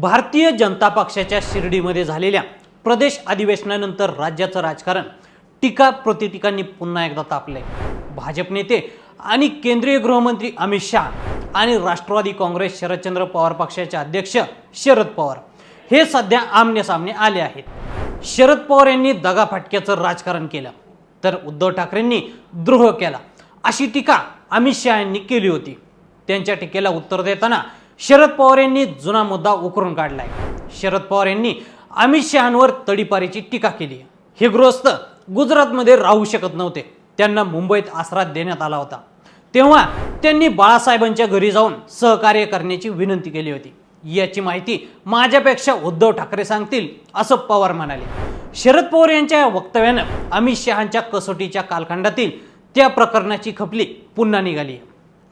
भारतीय जनता पक्षाच्या शिर्डीमध्ये झालेल्या प्रदेश अधिवेशनानंतर राज्याचं राजकारण टीका प्रतिटीकांनी पुन्हा एकदा तापले। भाजप नेते आणि केंद्रीय गृहमंत्री अमित शाह आणि राष्ट्रवादी काँग्रेस शरदचंद्र पवार पक्षाचे अध्यक्ष शरद पवार हे सध्या आमने-सामने आले आहेत। शरद पवार यांनी दगाफटक्याचं राजकारण केलं तर उद्धव ठाकरेंनी द्रोह केला अशी टीका अमित शाह यांनी केली होती। त्यांच्या टीकेला उत्तर देताना शरद पवार यांनी जुना मुद्दा उकरून काढलाय। शरद पवार यांनी अमित शहांवर तडीपारीची टीका केली। हे गृहस्थ गुजरातमध्ये राहू शकत नव्हते, त्यांना मुंबईत आसरा देण्यात आला होता। तेव्हा त्यांनी बाळासाहेबांच्या घरी जाऊन सहकार्य करण्याची विनंती केली होती। याची माहिती माझ्यापेक्षा उद्धव ठाकरे सांगतील असं पवार म्हणाले। शरद पवार यांच्या या वक्तव्यानं अमित शहांच्या कसोटीच्या कालखंडातील त्या प्रकरणाची खपली पुन्हा निघाली।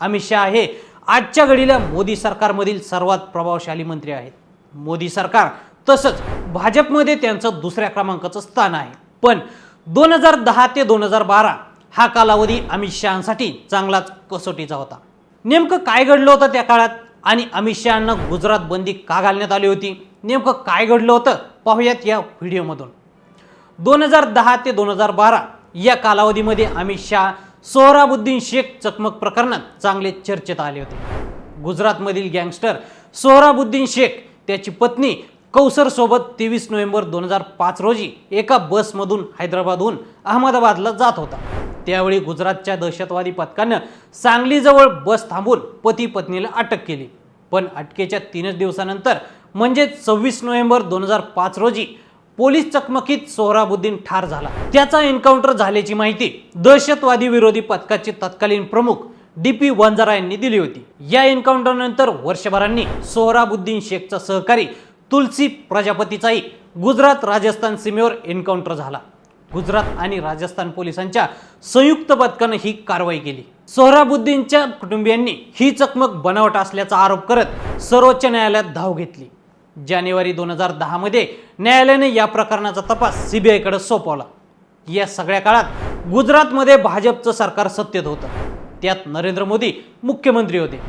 अमित शहा हे आजच्या घडीला मोदी सरकारमधील सर्वात प्रभावशाली मंत्री आहेत। मोदी सरकार तसंच भाजपमध्ये त्यांचं दुसऱ्या क्रमांकाचं स्थान आहे। पण 2010 ते 2012 हा कालावधी अमित शहांसाठी चांगलाच कसोटीचा होता। नेमकं काय घडलं होतं त्या काळात आणि अमित शहांना गुजरात बंदी का घालण्यात आली होती, नेमकं काय घडलं होतं पाहूयात या व्हिडिओमधून। 2010 ते 2012 या कालावधीमध्ये अमित शहा सोहराबुद्दीन शेख चकमक प्रकरणात चांगले चर्चेत आले होते। गुजरातमधील गँगस्टर सोहराबुद्दीन शेख त्याची पत्नी कौसर सोबत 23 नोव्हेंबर 2005 रोजी एका बसमधून हैदराबादहून अहमदाबादला जात होता। त्यावेळी गुजरातच्या दहशतवादी पथकानं सांगलीजवळ बस थांबवून पती पत्नीला अटक केली। पण अटकेच्या 3 दिवसानंतर म्हणजे 26 नोव्हेंबर 2005 रोजी पोलीस चकमकीत सोहराबुद्दीन ठार झाला। त्याचा एन्काउंटर झाल्याची माहिती दहशतवादी विरोधी पथकाचे तत्कालीन प्रमुख DP वंजारा यांनी दिली होती। या एन्काउंटर नंतर वर्षभरांनी सोहराबुद्दीन शेखचा सहकारी तुलसी प्रजापतीचाही गुजरात राजस्थान सीमेवर एन्काउंटर झाला। गुजरात आणि राजस्थान पोलिसांच्या संयुक्त पथकाने ही कारवाई केली। सोहराबुद्दीनच्या कुटुंबियांनी ही चकमक बनावट असल्याचा आरोप करत सर्वोच्च न्यायालयात धाव घेतली। जानेवारी 2010 मध्ये न्यायालयाने या प्रकरणाचा तपास CBI कडे सोपवला। या सगळ्या काळात गुजरातमध्ये भाजपचं सरकार सत्तेत होतं। त्यात नरेंद्र मोदी मुख्यमंत्री होते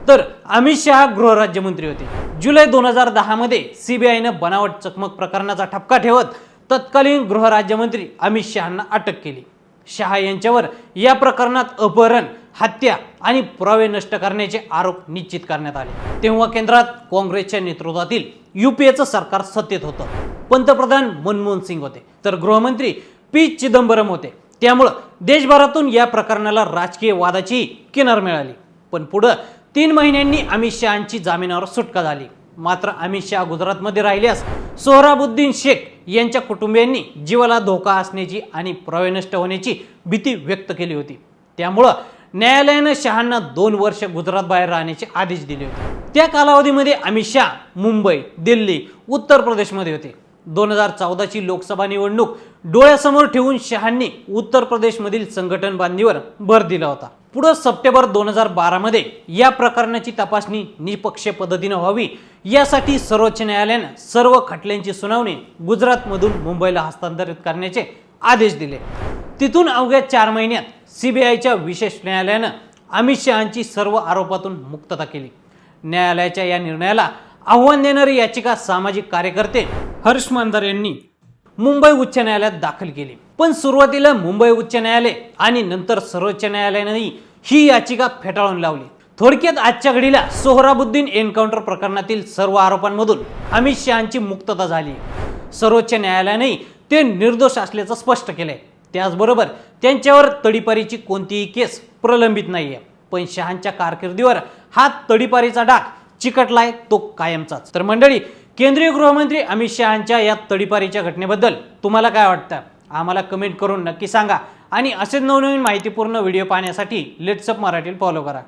तर अमित शहा गृहराज्यमंत्री होते। जुलै 2010 मध्ये CBI ने बनावट चकमक प्रकरणाचा ठपका ठेवत तत्कालीन गृहराज्यमंत्री अमित शहांना अटक केली। शहा यांच्यावर या प्रकरणात अपहरण, हत्या आणि पुरावे नष्ट करण्याचे आरोप निश्चित करण्यात आले। तेव्हा केंद्रात काँग्रेसच्या नेतृत्वातील UPAचं सरकार सत्तेत होतं। पंतप्रधान मनमोहन सिंग होते तर गृहमंत्री P चिदंबरम होते। त्यामुळे देशभरातून या प्रकरणाला राजकीय वादाची किनार मिळाली। पण पुढे 3 महिन्यांनी अमित शहांची जामिनावर सुटका झाली। मात्र अमित शहा गुजरातमध्ये राहिल्यास सोहराबुद्दीन शेख यांच्या कुटुंबियांनी जीवाला धोका असण्याची आणि पुरावे नष्ट होण्याची भीती व्यक्त केली होती। त्यामुळे न्यायालयाने शहांना 2 वर्ष गुजरात बाहेर राहण्याचे आदेश दिले होते। त्या कालावधीमध्ये अमित शहा मुंबई, दिल्ली, उत्तर प्रदेशमध्ये होते। 2014 ची लोकसभा निवडणूक डोळ्यासमोर ठेवून शहांनी उत्तर प्रदेशमधील संघटन बांधणीवर भर दिला होता। पुढे सप्टेंबर 2012 मध्ये या प्रकरणाची तपासणी निष्पक्ष पद्धतीने व्हावी यासाठी सर्वोच्च न्यायालयाने सर्व खटल्यांची सुनावणी गुजरातमधून मुंबईला हस्तांतरित करण्याचे आदेश दिले। तिथून अवघ्या 4 महिन्यात CBIच्या विशेष न्यायालयाने अमित शहांची सर्व आरोपातून मुक्तता केली। न्यायालयाच्या या निर्णयाला आव्हान देणारी याचिका सामाजिक कार्यकर्ते हर्ष मांजर यांनी मुंबई उच्च न्यायालयात दाखल केली। पण सुरुवातीला मुंबई उच्च न्यायालय आणि नंतर सर्वोच्च न्यायालयाने ही याचिका फेटाळून लावली। थोडक्यात आजच्या घडीला सोहराबुद्दीन एन्काउंटर प्रकरणातील सर्व आरोपांमधून अमित शहांची मुक्तता झाली। सर्वोच्च न्यायालयाने ते निर्दोष असल्याचं स्पष्ट केलंय। त्याचबरोबर त्यांच्यावर तडीपारीची कोणतीही केस प्रलंबित नाहीये। पण शहांच्या कारकिर्दीवर हा तडीपारीचा डाग चिकटलाय तो कायमचाच। तर मंडळी, केंद्रीय गृहमंत्री अमित शहांच्या या तडीपारीच्या घटनेबद्दल तुम्हाला काय वाटतं आम्हाला कमेंट करून नक्की सांगा। आणि असेच नवनवीन माहितीपूर्ण व्हिडिओ पाहण्यासाठी लेट्स अप मराठी फॉलो करा।